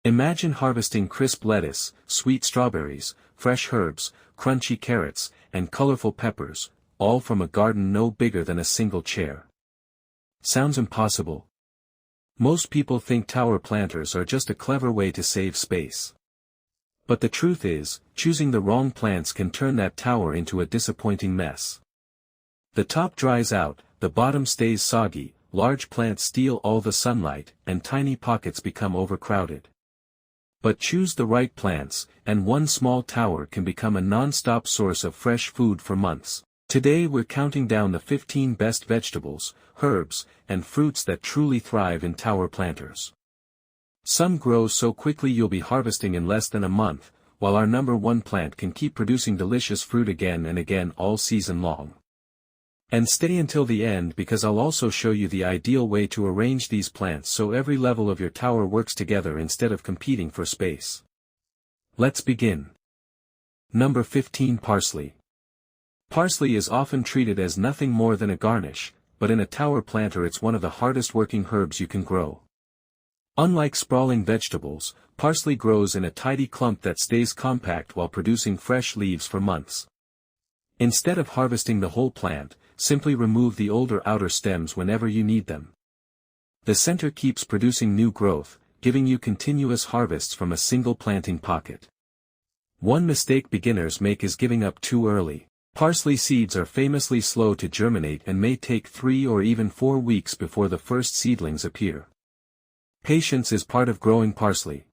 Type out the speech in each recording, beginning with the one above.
Imagine harvesting crisp lettuce, sweet strawberries, fresh herbs, crunchy carrots, and colorful peppers, all from a garden no bigger than a single chair. Sounds impossible? Most people think tower planters are just a clever way to save space. But the truth is, choosing the wrong plants can turn that tower into a disappointing mess. The top dries out, the bottom stays soggy, large plants steal all the sunlight, and tiny pockets become overcrowded. But choose the right plants, and one small tower can become a non-stop source of fresh food for months. Today we're counting down the 15 best vegetables, herbs, and fruits that truly thrive in tower planters. Some grow so quickly you'll be harvesting in less than a month, while our number one plant can keep producing delicious fruit again and again all season long. And stay until the end because I'll also show you the ideal way to arrange these plants so every level of your tower works together instead of competing for space. Let's begin. Number 15. Parsley. Parsley is often treated as nothing more than a garnish, but in a tower planter it's one of the hardest working herbs you can grow. Unlike sprawling vegetables, parsley grows in a tidy clump that stays compact while producing fresh leaves for months. Instead of harvesting the whole plant, simply remove the older outer stems whenever you need them. The center keeps producing new growth, giving you continuous harvests from a single planting pocket. One mistake beginners make is giving up too early. Parsley seeds are famously slow to germinate and may take 3 or even 4 weeks before the first seedlings appear. Patience is part of growing parsley.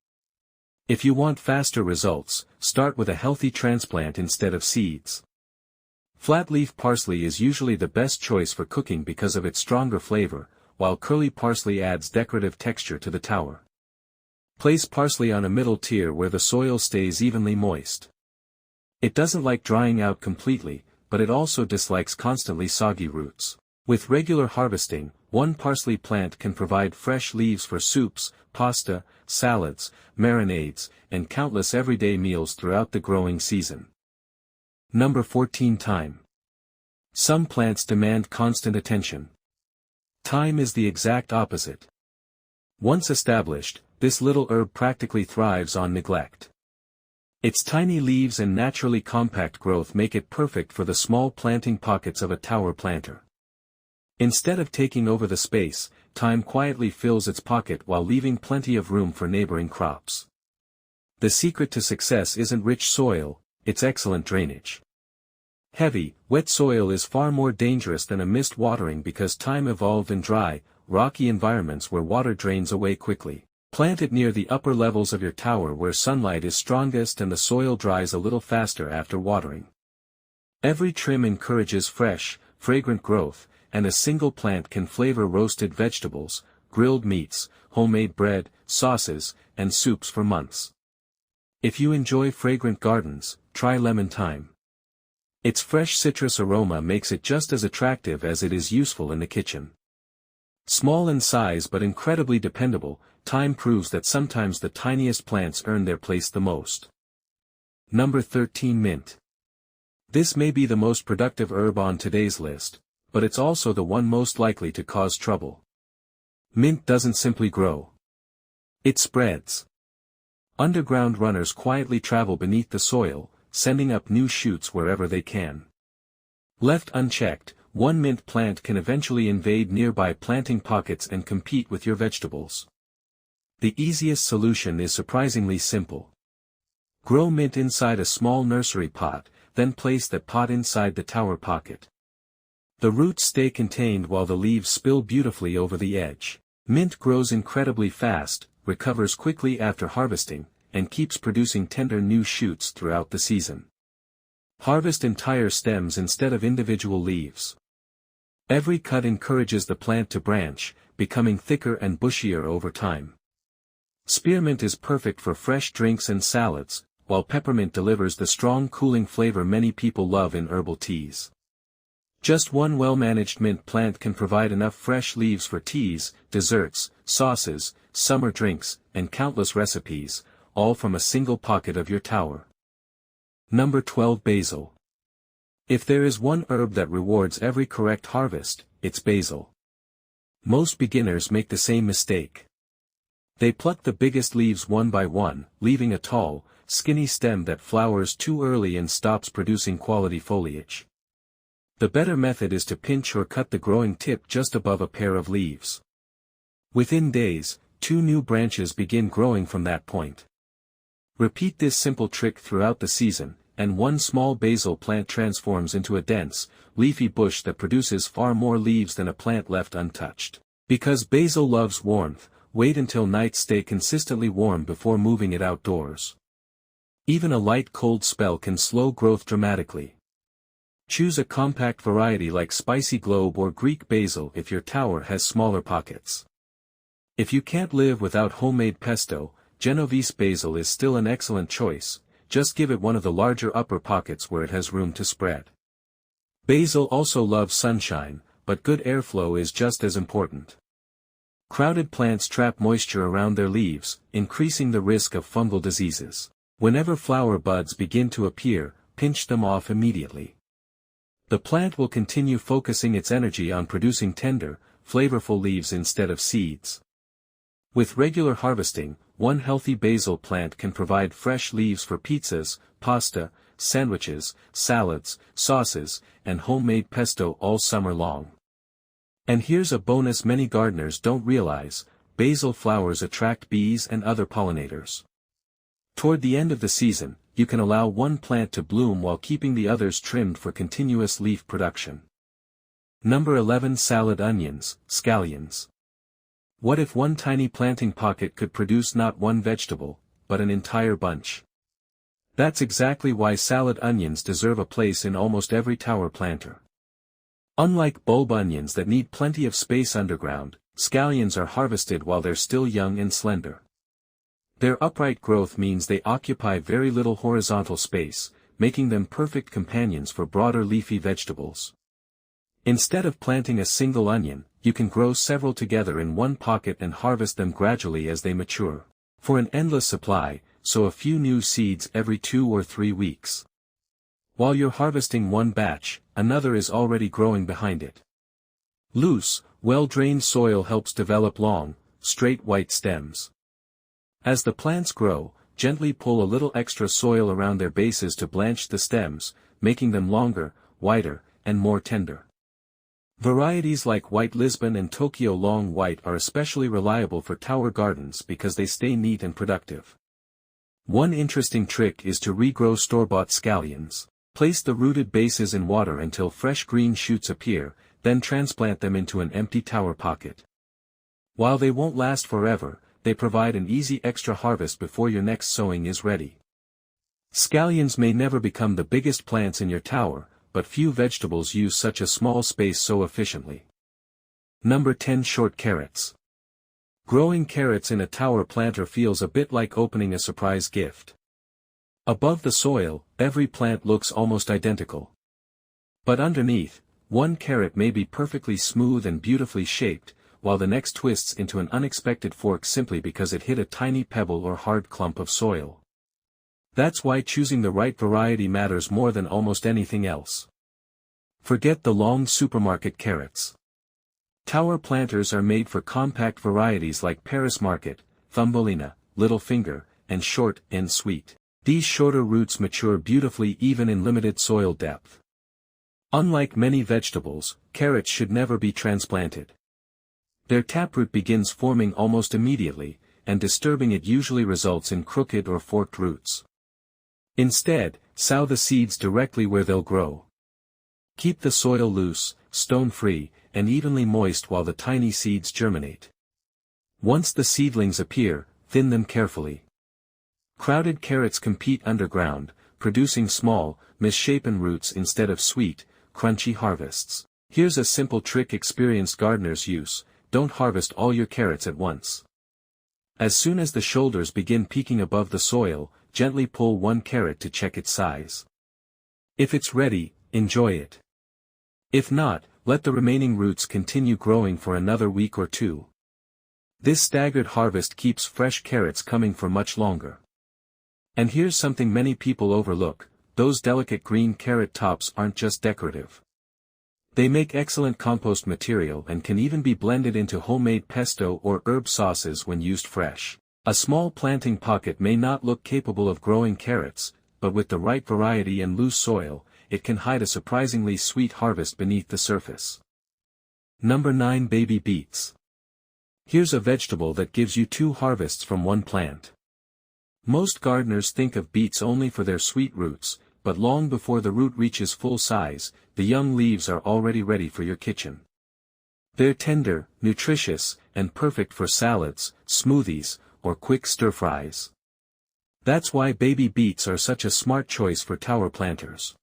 If you want faster results, start with a healthy transplant instead of seeds. Flat-leaf parsley is usually the best choice for cooking because of its stronger flavor, while curly parsley adds decorative texture to the tower. Place parsley on a middle tier where the soil stays evenly moist. It doesn't like drying out completely, but it also dislikes constantly soggy roots. With regular harvesting, one parsley plant can provide fresh leaves for soups, pasta, salads, marinades, and countless everyday meals throughout the growing season. Number 14. Thyme. Some plants demand constant attention. Thyme is the exact opposite. Once established, this little herb practically thrives on neglect. Its tiny leaves and naturally compact growth make it perfect for the small planting pockets of a tower planter. Instead of taking over the space, thyme quietly fills its pocket while leaving plenty of room for neighboring crops. The secret to success isn't rich soil, it's excellent drainage. Heavy, wet soil is far more dangerous than a mist watering because thyme evolved in dry, rocky environments where water drains away quickly. Plant it near the upper levels of your tower where sunlight is strongest and the soil dries a little faster after watering. Every trim encourages fresh, fragrant growth, and a single plant can flavor roasted vegetables, grilled meats, homemade bread, sauces, and soups for months. If you enjoy fragrant gardens, try lemon thyme. Its fresh citrus aroma makes it just as attractive as it is useful in the kitchen. Small in size but incredibly dependable, thyme proves that sometimes the tiniest plants earn their place the most. Number 13. Mint. This may be the most productive herb on today's list, but it's also the one most likely to cause trouble. Mint doesn't simply grow. It spreads. Underground runners quietly travel beneath the soil, sending up new shoots wherever they can. Left unchecked, one mint plant can eventually invade nearby planting pockets and compete with your vegetables. The easiest solution is surprisingly simple. Grow mint inside a small nursery pot, then place that pot inside the tower pocket. The roots stay contained while the leaves spill beautifully over the edge. Mint grows incredibly fast, recovers quickly after harvesting, and keeps producing tender new shoots throughout the season. Harvest entire stems instead of individual leaves. Every cut encourages the plant to branch, becoming thicker and bushier over time. Spearmint is perfect for fresh drinks and salads, while peppermint delivers the strong cooling flavor many people love in herbal teas. Just one well-managed mint plant can provide enough fresh leaves for teas, desserts, sauces, summer drinks, and countless recipes, all from a single pocket of your tower. Number 12. Basil. If there is one herb that rewards every correct harvest, it's basil. Most beginners make the same mistake. They pluck the biggest leaves one by one, leaving a tall, skinny stem that flowers too early and stops producing quality foliage. The better method is to pinch or cut the growing tip just above a pair of leaves. Within days, 2 new branches begin growing from that point. Repeat this simple trick throughout the season, and one small basil plant transforms into a dense, leafy bush that produces far more leaves than a plant left untouched. Because basil loves warmth, wait until nights stay consistently warm before moving it outdoors. Even a light cold spell can slow growth dramatically. Choose a compact variety like spicy globe or Greek basil if your tower has smaller pockets. If you can't live without homemade pesto, Genovese basil is still an excellent choice, just give it one of the larger upper pockets where it has room to spread. Basil also loves sunshine, but good airflow is just as important. Crowded plants trap moisture around their leaves, increasing the risk of fungal diseases. Whenever flower buds begin to appear, pinch them off immediately. The plant will continue focusing its energy on producing tender, flavorful leaves instead of seeds. With regular harvesting, one healthy basil plant can provide fresh leaves for pizzas, pasta, sandwiches, salads, sauces, and homemade pesto all summer long. And here's a bonus many gardeners don't realize: basil flowers attract bees and other pollinators. Toward the end of the season, you can allow one plant to bloom while keeping the others trimmed for continuous leaf production. Number 11. Salad onions, scallions. What if one tiny planting pocket could produce not one vegetable, but an entire bunch? That's exactly why salad onions deserve a place in almost every tower planter. Unlike bulb onions that need plenty of space underground, scallions are harvested while they're still young and slender. Their upright growth means they occupy very little horizontal space, making them perfect companions for broader leafy vegetables. Instead of planting a single onion, you can grow several together in one pocket and harvest them gradually as they mature. For an endless supply, sow a few new seeds every 2 or 3 weeks. While you're harvesting one batch, another is already growing behind it. Loose, well-drained soil helps develop long, straight white stems. As the plants grow, gently pull a little extra soil around their bases to blanch the stems, making them longer, wider, and more tender. Varieties like White Lisbon and Tokyo Long White are especially reliable for tower gardens because they stay neat and productive. One interesting trick is to regrow store-bought scallions. Place the rooted bases in water until fresh green shoots appear, then transplant them into an empty tower pocket. While they won't last forever, they provide an easy extra harvest before your next sowing is ready. Scallions may never become the biggest plants in your tower, but few vegetables use such a small space so efficiently. Number 10. Short carrots. Growing carrots in a tower planter feels a bit like opening a surprise gift. Above the soil, every plant looks almost identical. But underneath, one carrot may be perfectly smooth and beautifully shaped, while the next twists into an unexpected fork simply because it hit a tiny pebble or hard clump of soil. That's why choosing the right variety matters more than almost anything else. Forget the long supermarket carrots. Tower planters are made for compact varieties like Paris Market, Thumbelina, Little Finger, and Short and Sweet. These shorter roots mature beautifully even in limited soil depth. Unlike many vegetables, carrots should never be transplanted. Their taproot begins forming almost immediately, and disturbing it usually results in crooked or forked roots. Instead, sow the seeds directly where they'll grow. Keep the soil loose, stone-free, and evenly moist while the tiny seeds germinate. Once the seedlings appear, thin them carefully. Crowded carrots compete underground, producing small, misshapen roots instead of sweet, crunchy harvests. Here's a simple trick experienced gardeners use: don't harvest all your carrots at once. As soon as the shoulders begin peeking above the soil, gently pull one carrot to check its size. If it's ready, enjoy it. If not, let the remaining roots continue growing for another week or 2. This staggered harvest keeps fresh carrots coming for much longer. And here's something many people overlook: those delicate green carrot tops aren't just decorative. They make excellent compost material and can even be blended into homemade pesto or herb sauces when used fresh. A small planting pocket may not look capable of growing carrots, but with the right variety and loose soil, it can hide a surprisingly sweet harvest beneath the surface. Number 9. Baby beets. Here's a vegetable that gives you 2 harvests from one plant. Most gardeners think of beets only for their sweet roots, but long before the root reaches full size, the young leaves are already ready for your kitchen. They're tender, nutritious, and perfect for salads, smoothies, or quick stir-fries. That's why baby beets are such a smart choice for tower planters.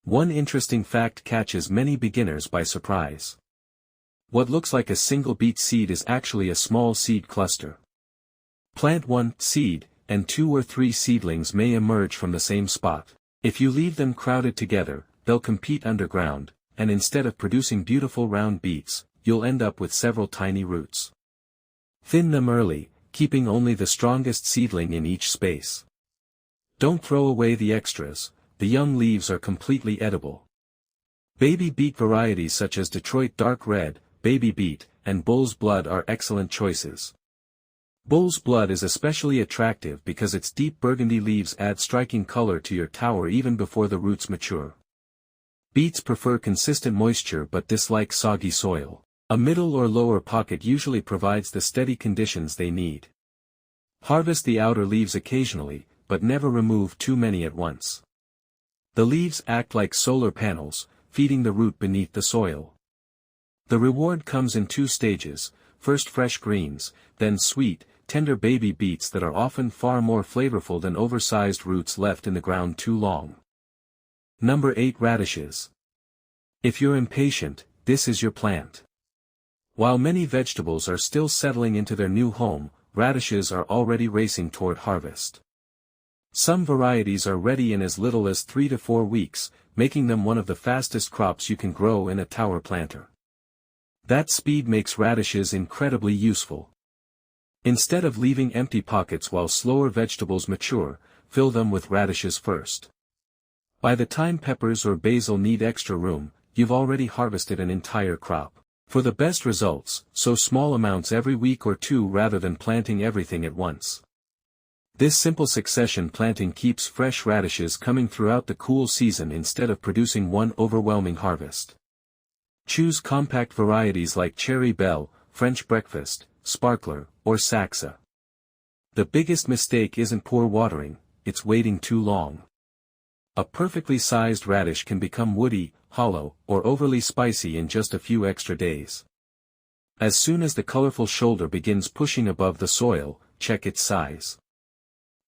One interesting fact catches many beginners by surprise. What looks like a single beet seed is actually a small seed cluster. Plant one seed, and 2 or 3 seedlings may emerge from the same spot. If you leave them crowded together, they'll compete underground, and instead of producing beautiful round beets, you'll end up with several tiny roots. Thin them early, keeping only the strongest seedling in each space. Don't throw away the extras, the young leaves are completely edible. Baby beet varieties such as Detroit Dark Red, Baby Beet, and Bull's Blood are excellent choices. Bull's Blood is especially attractive because its deep burgundy leaves add striking color to your tower even before the roots mature. Beets prefer consistent moisture but dislike soggy soil. A middle or lower pocket usually provides the steady conditions they need. Harvest the outer leaves occasionally, but never remove too many at once. The leaves act like solar panels, feeding the root beneath the soil. The reward comes in 2 stages, first fresh greens, then sweet, tender baby beets that are often far more flavorful than oversized roots left in the ground too long. Number 8. Radishes. If you're impatient, this is your plant. While many vegetables are still settling into their new home, radishes are already racing toward harvest. Some varieties are ready in as little as 3 to 4 weeks, making them one of the fastest crops you can grow in a tower planter. That speed makes radishes incredibly useful. Instead of leaving empty pockets while slower vegetables mature, fill them with radishes first. By the time peppers or basil need extra room, you've already harvested an entire crop. For the best results, sow small amounts every week or 2 rather than planting everything at once. This simple succession planting keeps fresh radishes coming throughout the cool season instead of producing one overwhelming harvest. Choose compact varieties like Cherry Belle, French Breakfast, Sparkler, or Saxa. The biggest mistake isn't poor watering, it's waiting too long. A perfectly sized radish can become woody, hollow, or overly spicy in just a few extra days. As soon as the colorful shoulder begins pushing above the soil, check its size.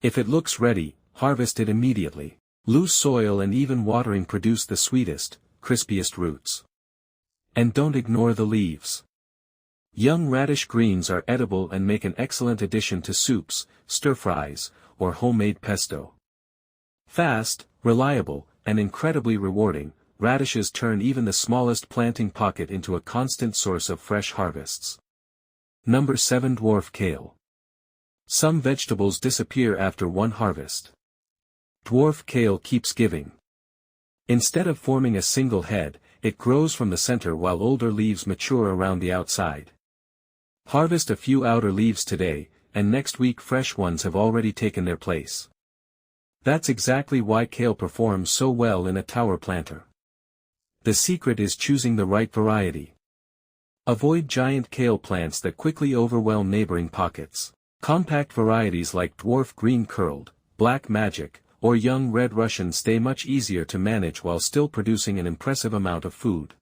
If it looks ready, harvest it immediately. Loose soil and even watering produce the sweetest, crispiest roots. And don't ignore the leaves. Young radish greens are edible and make an excellent addition to soups, stir-fries, or homemade pesto. Fast, reliable, and incredibly rewarding, radishes turn even the smallest planting pocket into a constant source of fresh harvests. Number 7. Dwarf kale. Some vegetables disappear after one harvest. Dwarf kale keeps giving. Instead of forming a single head, it grows from the center while older leaves mature around the outside. Harvest a few outer leaves today, and next week fresh ones have already taken their place. That's exactly why kale performs so well in a tower planter. The secret is choosing the right variety. Avoid giant kale plants that quickly overwhelm neighboring pockets. Compact varieties like dwarf green curled, black magic, or young red Russian stay much easier to manage while still producing an impressive amount of food.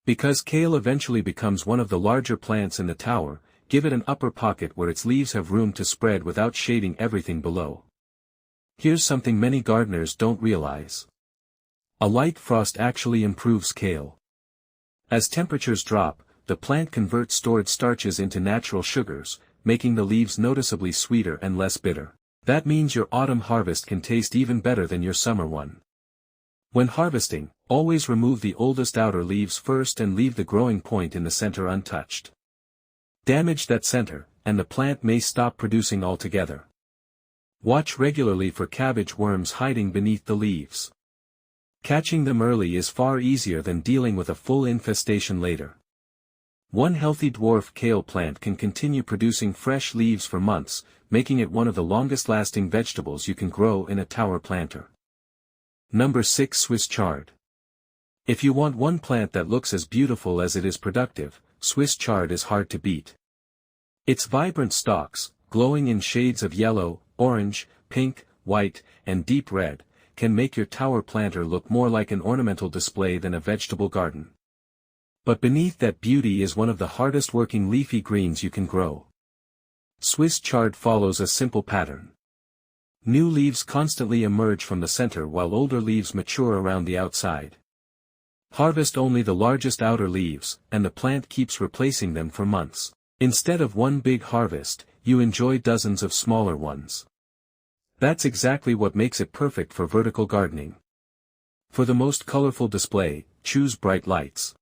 Because kale eventually becomes one of the larger plants in the tower, give it an upper pocket where its leaves have room to spread without shading everything below. Here's something many gardeners don't realize. A light frost actually improves kale. As temperatures drop, the plant converts stored starches into natural sugars, making the leaves noticeably sweeter and less bitter. That means your autumn harvest can taste even better than your summer one. When harvesting, always remove the oldest outer leaves first and leave the growing point in the center untouched. Damage that center, and the plant may stop producing altogether. Watch regularly for cabbage worms hiding beneath the leaves. Catching them early is far easier than dealing with a full infestation later. One healthy dwarf kale plant can continue producing fresh leaves for months, making it one of the longest-lasting vegetables you can grow in a tower planter. Number 6. Swiss chard. If you want one plant that looks as beautiful as it is productive, Swiss chard is hard to beat. Its vibrant stalks, glowing in shades of yellow, orange, pink, white, and deep red, can make your tower planter look more like an ornamental display than a vegetable garden. But beneath that beauty is one of the hardest working leafy greens you can grow. Swiss chard follows a simple pattern. New leaves constantly emerge from the center while older leaves mature around the outside. Harvest only the largest outer leaves, and the plant keeps replacing them for months. Instead of one big harvest, you enjoy dozens of smaller ones. That's exactly what makes it perfect for vertical gardening. For the most colorful display, choose bright lights.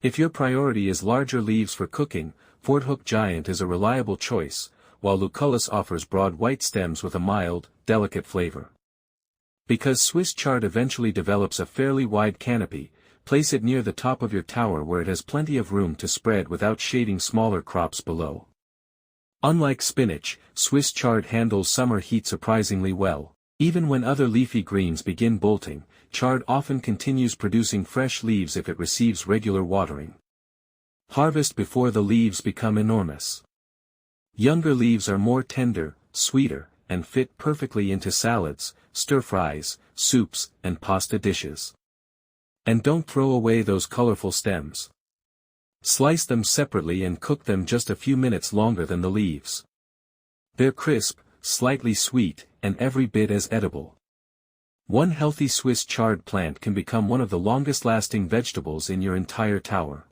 If your priority is larger leaves for cooking, Fort Hook Giant is a reliable choice, while Lucullus offers broad white stems with a mild, delicate flavor. Because Swiss chard eventually develops a fairly wide canopy, place it near the top of your tower where it has plenty of room to spread without shading smaller crops below. Unlike spinach, Swiss chard handles summer heat surprisingly well. Even when other leafy greens begin bolting, chard often continues producing fresh leaves if it receives regular watering. Harvest before the leaves become enormous. Younger leaves are more tender, sweeter, and fit perfectly into salads, stir-fries, soups, and pasta dishes. And don't throw away those colorful stems. Slice them separately and cook them just a few minutes longer than the leaves. They're crisp, slightly sweet, and every bit as edible. One healthy Swiss chard plant can become one of the longest-lasting vegetables in your entire tower.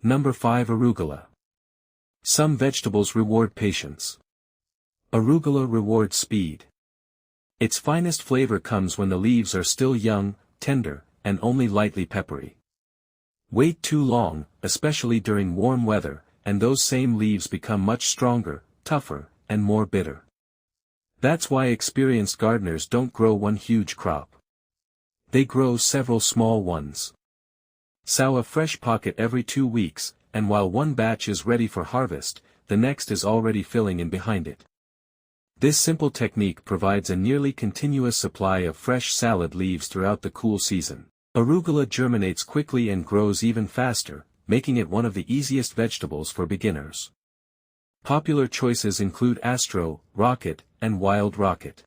Number 5. Arugula. Some vegetables reward patience. Arugula rewards speed. Its finest flavor comes when the leaves are still young, tender, and only lightly peppery. Wait too long, especially during warm weather, and those same leaves become much stronger, tougher, and more bitter. That's why experienced gardeners don't grow one huge crop. They grow several small ones. Sow a fresh pocket every 2 weeks, and while one batch is ready for harvest, the next is already filling in behind it. This simple technique provides a nearly continuous supply of fresh salad leaves throughout the cool season. Arugula germinates quickly and grows even faster, making it one of the easiest vegetables for beginners. Popular choices include Astro, Rocket, and Wild Rocket.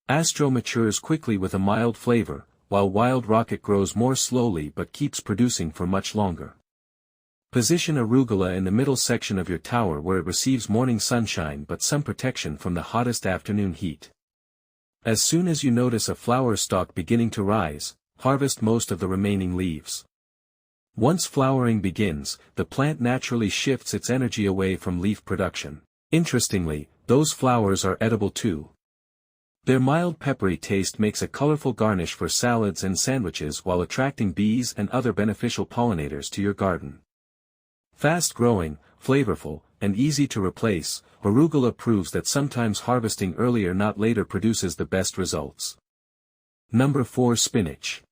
Astro matures quickly with a mild flavor, while Wild Rocket grows more slowly but keeps producing for much longer. Position arugula in the middle section of your tower where it receives morning sunshine but some protection from the hottest afternoon heat. As soon as you notice a flower stalk beginning to rise, harvest most of the remaining leaves. Once flowering begins, the plant naturally shifts its energy away from leaf production. Interestingly, those flowers are edible too. Their mild peppery taste makes a colorful garnish for salads and sandwiches while attracting bees and other beneficial pollinators to your garden. Fast-growing, flavorful, and easy to replace, arugula proves that sometimes harvesting earlier not later produces the best results. Number 4. Spinach.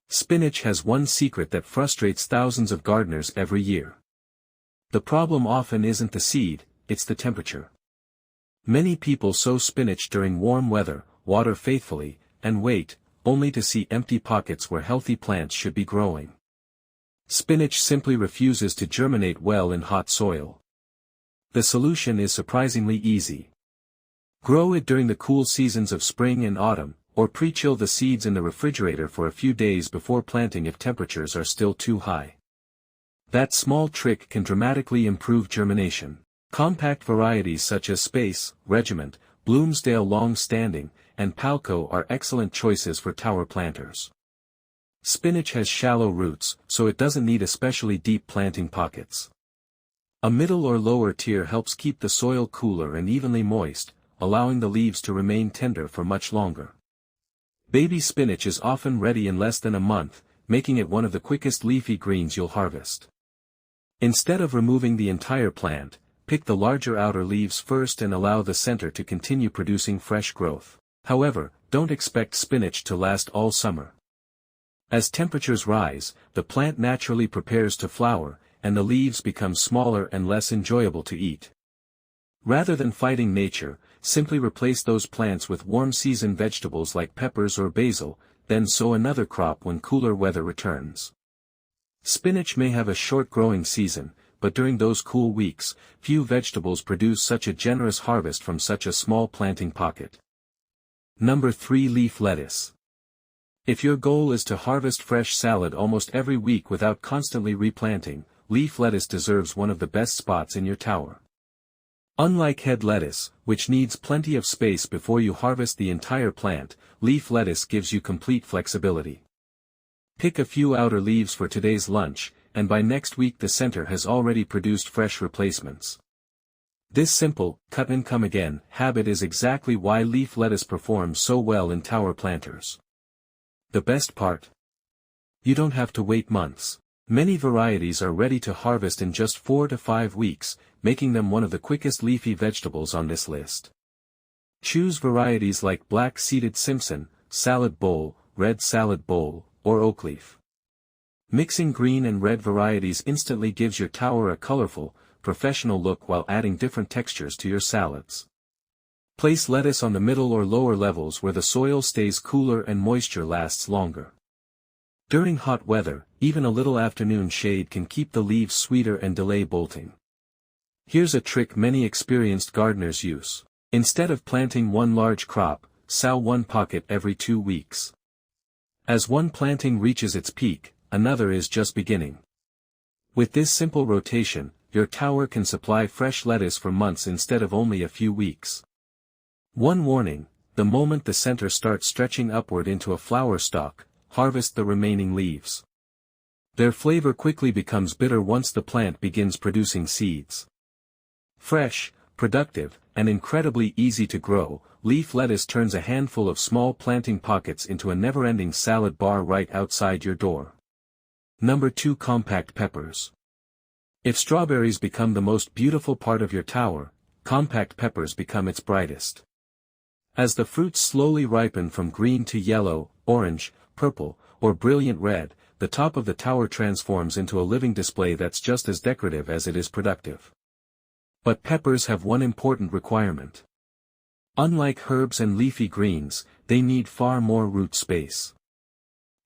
Spinach has one secret that frustrates thousands of gardeners every year. The problem often isn't the seed, it's the temperature. Many people sow spinach during warm weather, water faithfully, and wait, only to see empty pockets where healthy plants should be growing. Spinach simply refuses to germinate well in hot soil. The solution is surprisingly easy. Grow it during the cool seasons of spring and autumn, or pre-chill the seeds in the refrigerator for a few days before planting if temperatures are still too high. That small trick can dramatically improve germination. Compact varieties such as Space, Regiment, Bloomsdale Long Standing, and Palco are excellent choices for tower planters. Spinach has shallow roots, so it doesn't need especially deep planting pockets. A middle or lower tier helps keep the soil cooler and evenly moist, allowing the leaves to remain tender for much longer. Baby spinach is often ready in less than a month, making it one of the quickest leafy greens you'll harvest. Instead of removing the entire plant, pick the larger outer leaves first and allow the center to continue producing fresh growth. However, don't expect spinach to last all summer. As temperatures rise, the plant naturally prepares to flower, and the leaves become smaller and less enjoyable to eat. Rather than fighting nature, simply replace those plants with warm-season vegetables like peppers or basil, then sow another crop when cooler weather returns. Spinach may have a short growing season, but during those cool weeks, few vegetables produce such a generous harvest from such a small planting pocket. Number 3. Leaf lettuce. If your goal is to harvest fresh salad almost every week without constantly replanting, leaf lettuce deserves one of the best spots in your tower. Unlike head lettuce, which needs plenty of space before you harvest the entire plant, leaf lettuce gives you complete flexibility. Pick a few outer leaves for today's lunch, and by next week the center has already produced fresh replacements. This simple, cut and come again, habit is exactly why leaf lettuce performs so well in tower planters. The best part? You don't have to wait months. Many varieties are ready to harvest in just 4 to 5 weeks, making them one of the quickest leafy vegetables on this list. Choose varieties like black-seeded Simpson, salad bowl, red salad bowl, or oakleaf. Mixing green and red varieties instantly gives your tower a colorful, professional look while adding different textures to your salads. Place lettuce on the middle or lower levels where the soil stays cooler and moisture lasts longer. During hot weather, even a little afternoon shade can keep the leaves sweeter and delay bolting. Here's a trick many experienced gardeners use. Instead of planting one large crop, sow one pocket every 2 weeks. As one planting reaches its peak, another is just beginning. With this simple rotation, your tower can supply fresh lettuce for months instead of only a few weeks. One warning: the moment the center starts stretching upward into a flower stalk, harvest the remaining leaves. Their flavor quickly becomes bitter once the plant begins producing seeds. Fresh, productive, and incredibly easy to grow, leaf lettuce turns a handful of small planting pockets into a never-ending salad bar right outside your door. Number 2. Compact peppers. If strawberries become the most beautiful part of your tower, compact peppers become its brightest. As the fruits slowly ripen from green to yellow, orange, purple, or brilliant red, the top of the tower transforms into a living display that's just as decorative as it is productive. But peppers have one important requirement. Unlike herbs and leafy greens, they need far more root space.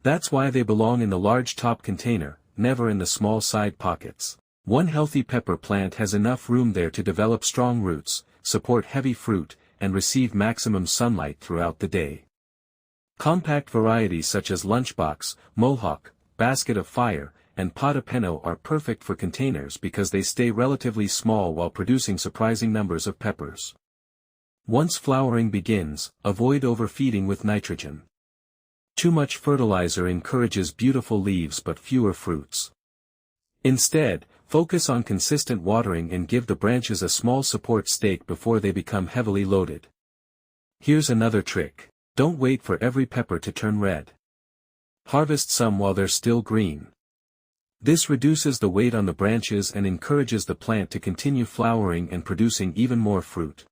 That's why they belong in the large top container, never in the small side pockets. One healthy pepper plant has enough room there to develop strong roots, support heavy fruit, and receive maximum sunlight throughout the day. Compact varieties such as Lunchbox, Mohawk, Basket of Fire, and Potapeno are perfect for containers because they stay relatively small while producing surprising numbers of peppers. Once flowering begins, avoid overfeeding with nitrogen. Too much fertilizer encourages beautiful leaves but fewer fruits. Instead, focus on consistent watering and give the branches a small support stake before they become heavily loaded. Here's another trick: don't wait for every pepper to turn red. Harvest some while they're still green. This reduces the weight on the branches and encourages the plant to continue flowering and producing even more fruit.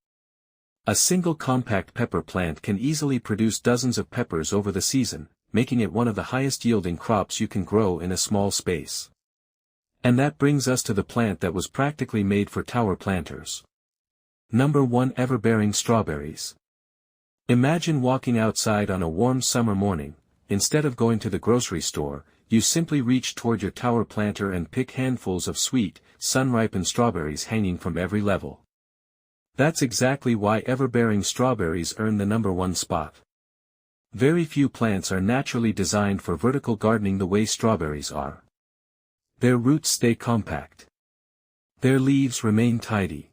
A single compact pepper plant can easily produce dozens of peppers over the season, making it one of the highest yielding crops you can grow in a small space. And that brings us to the plant that was practically made for tower planters. Number 1. Everbearing strawberries. Imagine walking outside on a warm summer morning. Instead of going to the grocery store, you simply reach toward your tower planter and pick handfuls of sweet, sun-ripened strawberries hanging from every level. That's exactly why everbearing strawberries earn the number 1 spot. Very few plants are naturally designed for vertical gardening the way strawberries are. Their roots stay compact. Their leaves remain tidy.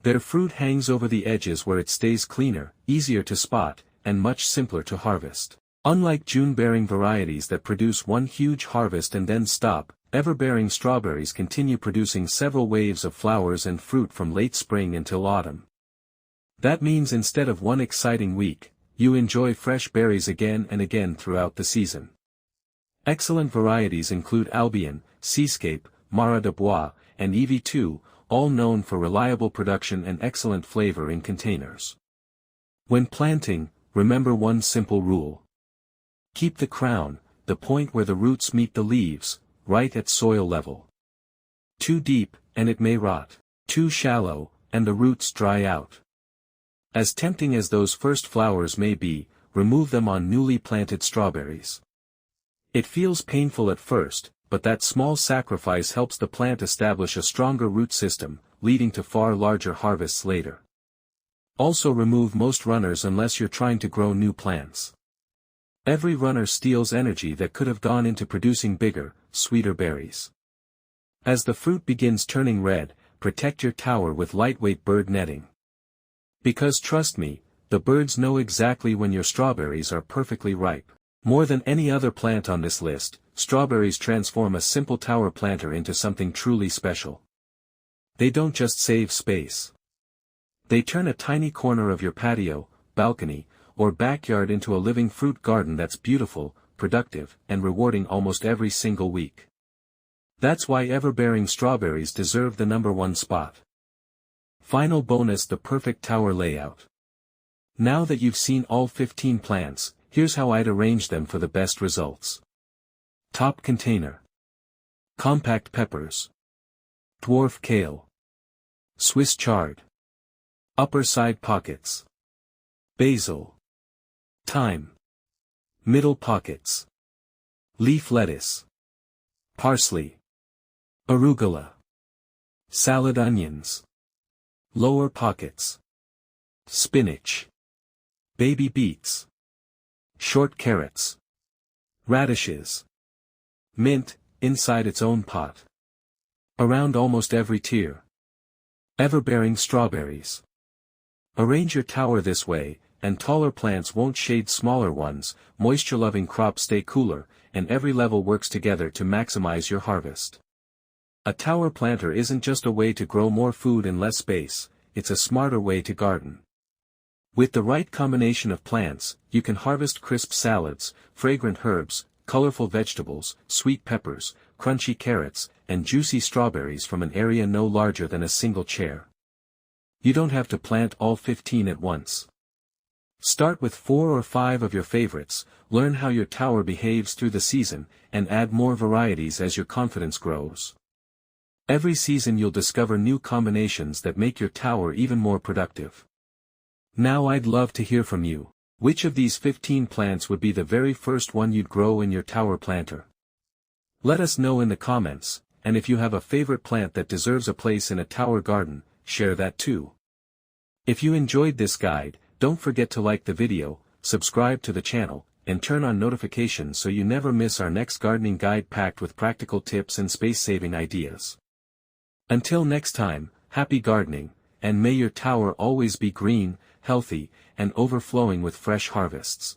Their fruit hangs over the edges where it stays cleaner, easier to spot, and much simpler to harvest. Unlike June-bearing varieties that produce one huge harvest and then stop, everbearing strawberries continue producing several waves of flowers and fruit from late spring until autumn. That means instead of one exciting week, you enjoy fresh berries again and again throughout the season. Excellent varieties include Albion, Seascape, Mara de Bois, and EV2, all known for reliable production and excellent flavor in containers. When planting, remember one simple rule. Keep the crown, the point where the roots meet the leaves, right at soil level. Too deep, and it may rot. Too shallow, and the roots dry out. As tempting as those first flowers may be, remove them on newly planted strawberries. It feels painful at first, but that small sacrifice helps the plant establish a stronger root system, leading to far larger harvests later. Also remove most runners unless you're trying to grow new plants. Every runner steals energy that could have gone into producing bigger, sweeter berries. As the fruit begins turning red, protect your tower with lightweight bird netting. Because trust me, the birds know exactly when your strawberries are perfectly ripe. More than any other plant on this list, strawberries transform a simple tower planter into something truly special. They don't just save space. They turn a tiny corner of your patio, balcony, or backyard into a living fruit garden that's beautiful, productive, and rewarding almost every single week. That's why ever-bearing strawberries deserve the #1 spot. Final bonus: the perfect tower layout. Now that you've seen all 15 plants, here's how I'd arrange them for the best results. Top container. Compact peppers. Dwarf kale. Swiss chard. Upper side pockets. Basil. Thyme. Middle pockets. Leaf lettuce. Parsley. Arugula. Salad onions. Lower pockets. Spinach. Baby beets. Short carrots. Radishes. Mint, inside its own pot. Around almost every tier. Ever-bearing strawberries. Arrange your tower this way, and taller plants won't shade smaller ones, moisture-loving crops stay cooler, and every level works together to maximize your harvest. A tower planter isn't just a way to grow more food in less space, it's a smarter way to garden. With the right combination of plants, you can harvest crisp salads, fragrant herbs, colorful vegetables, sweet peppers, crunchy carrots, and juicy strawberries from an area no larger than a single chair. You don't have to plant all 15 at once. Start with 4 or 5 of your favorites, learn how your tower behaves through the season, and add more varieties as your confidence grows. Every season you'll discover new combinations that make your tower even more productive. Now I'd love to hear from you. Which of these 15 plants would be the very first one you'd grow in your tower planter? Let us know in the comments, and if you have a favorite plant that deserves a place in a tower garden, share that too. If you enjoyed this guide, don't forget to like the video, subscribe to the channel, and turn on notifications so you never miss our next gardening guide packed with practical tips and space-saving ideas. Until next time, happy gardening, and may your tower always be green, healthy, and overflowing with fresh harvests.